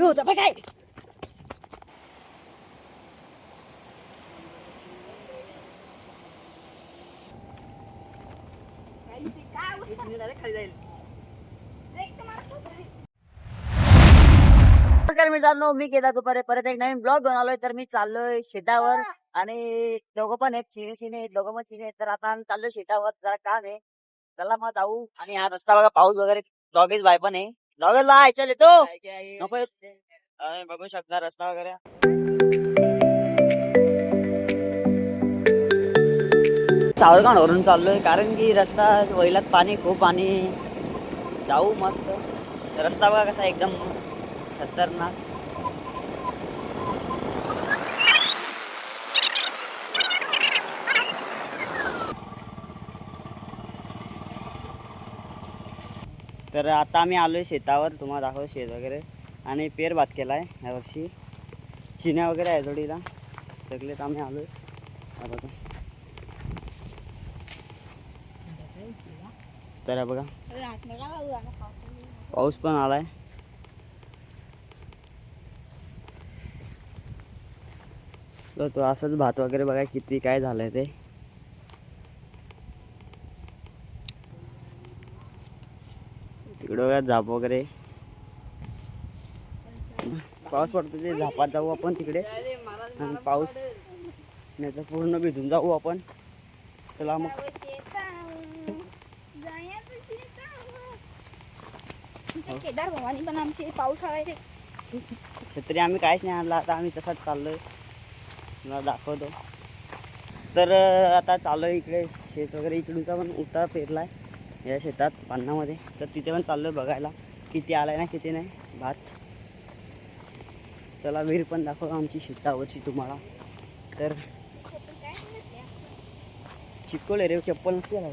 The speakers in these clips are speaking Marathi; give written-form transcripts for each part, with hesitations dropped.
होता बघ काय खाली जाईल. नमस्कार मित्रांनो, मी केदार दुपारे परत एक नवीन ब्लॉग घेऊन आलोय. तर मी चाललोय शेतावर आणि दोघं पण आहेत, चिने दोघं पण चिने आहेत. तर आता आम्ही चाललोय शेतावर, जरा काम आहे. चला मग जाऊ. आणि हा रस्ता बघा, पाऊस वगैरे, डॉगेज बाय पण आहे. डॉगेज बाय चल येतो नको बघू शकता रस्ता वगैरे. सावरगाववरून चाललोय कारण की रस्ता वैलात पाणी खूप आणि जाऊ मस्त. रस्ता बघा कसा एकदम खतरनाक. तर आता आम्ही आलोय शेतावर, तुम्हाला दाखव शेत वगैरे. आणि पेर भात केलाय यावर्षी, चिन्या वगैरे आहे जोडीला, सगळेच आम्ही आलोय. तर बघा पाऊस पण आलाय. तो असंच भात वगैरे बघा किती काय झालंय ते. तिकडे बघा झाप वगैरे, पाऊस पडतो ते झापात जाऊ आपण तिकडे. आणि पाऊस नाही तर पूर्ण भिजून जाऊ आपण. चला मग. केदार भवानी पण आमचे पाऊस आलाय. छत्री आम्ही काहीच नाही आणला, आता आम्ही तसाच चाललोय, मला दाखवतो. तर आता चाललोय इकडे शेत वगैरे, इकडूनचा पण उतार पेरलाय या शेतात पाण्यामध्ये. तर तिथे पण चाललोय बघायला किती आलाय ना किती नाही भात. चला विहीर पण दाखव आमची शेतावरची तुम्हाला. तर चिपकवले रे, चप्पल नसते आला.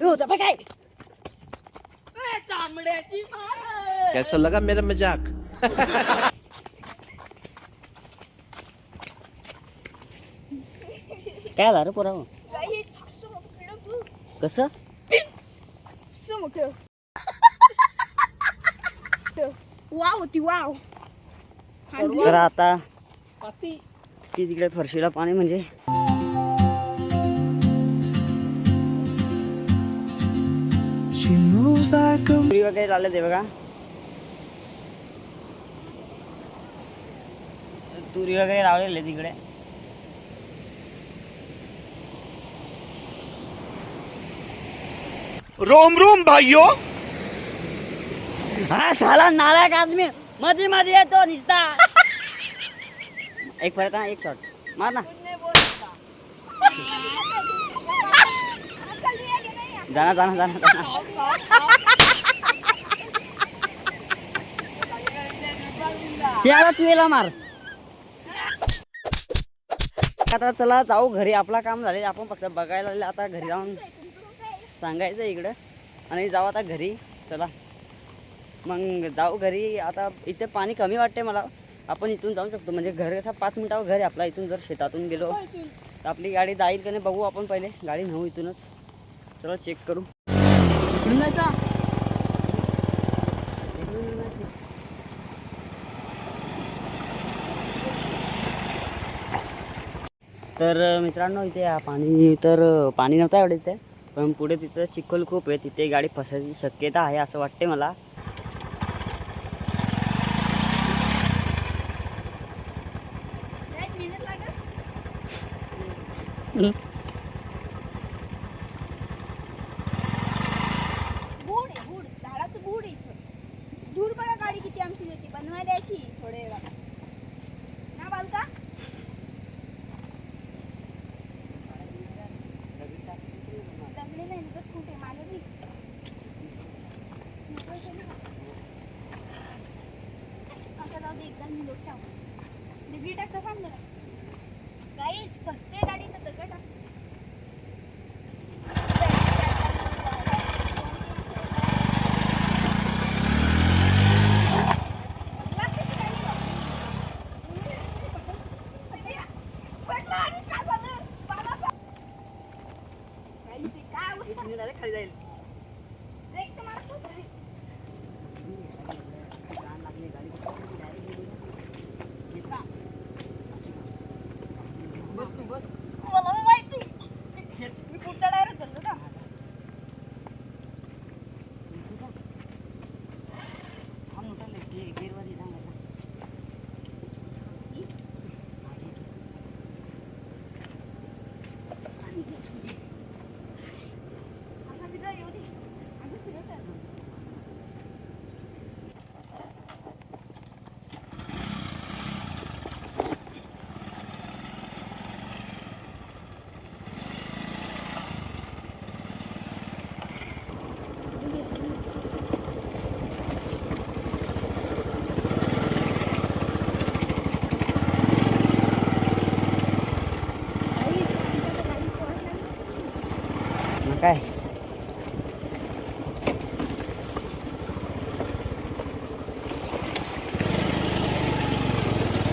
होता बघ काय कैसा लगा मेरा मजाक? काय झालं पोरा कसं वाव होती वाव. तर आता ती तिकडे फरशीला पाणी म्हणजे तुरी वगैरे लावले ते बघा, तुरी वगैरे लावलेले तिकडे. रोम रोम भाइयों. हा साला नालायक आदमी मध्ये मध्ये येतो निसता. एक परत हा, एक शॉट मार ना. जाना जाना जाना जाना. त्याला तू याला मार. आता चला जाऊ घरी, आपला काम झाले, आपण फक्त बघायला आले. आता घरी जाऊन सांगायचं इकडं आणि जाऊ आता घरी. चला मग जाऊ घरी. आता इथे पाणी कमी वाटते मला, आपण इथून जाऊ शकतो. म्हणजे घर कसं 5 मिनिटावर घर आहे आपला. इथून जर शेतातून गेलो तर आपली गाडी जाईल का नाही बघू आपण पहिले. गाडी नेऊ इथूनच, चला चेक करू. तर मित्रांनो इथे पाणी, तर पाणी नव्हतं एवढं इथे, पण पुढे तिथं चिखल खूप आहे, तिथे गाडी फसायची शक्यता आहे असं वाटते मला. बूड आहे, बूड झाडाचं बूड इथं. धूर बघा गाडी किती आमची होती, बनवायला द्यायची थोडे वेळा ना बालका. दगडी नाही तर कुठे माझं बी आता जाऊ दे. एकदा मी लोट टाकू दगडी टाकता सांग जरा. काही बसते गाडी तर दगड टाक.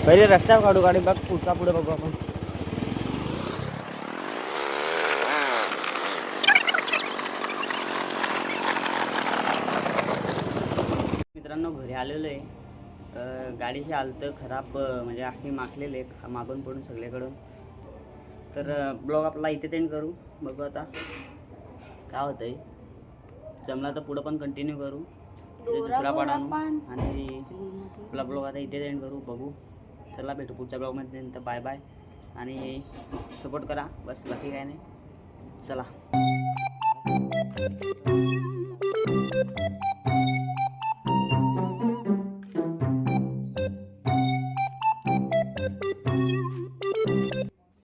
पहिले रस्त्यावर काढू गाडी बघ पुढचा पुढे बघू आपण. मित्रांनो घरी आलेलो आहे. गाडीची हालत खराब म्हणजे आखी माखलेले मागून पडून सगळीकडून. तर ब्लॉग आपला इथे एंड करू. बघू आता काय होतंय. जमला तर पुढं पण कंटिन्यू करू. दुसरा पाडा आणि आपला ब्लॉग आता इथे एंड करू. बघू चला भेटू पुढच्या ब्लॉगमध्ये. नंतर बाय बाय आणि सपोर्ट करा बस बाकी काय नाही. चला.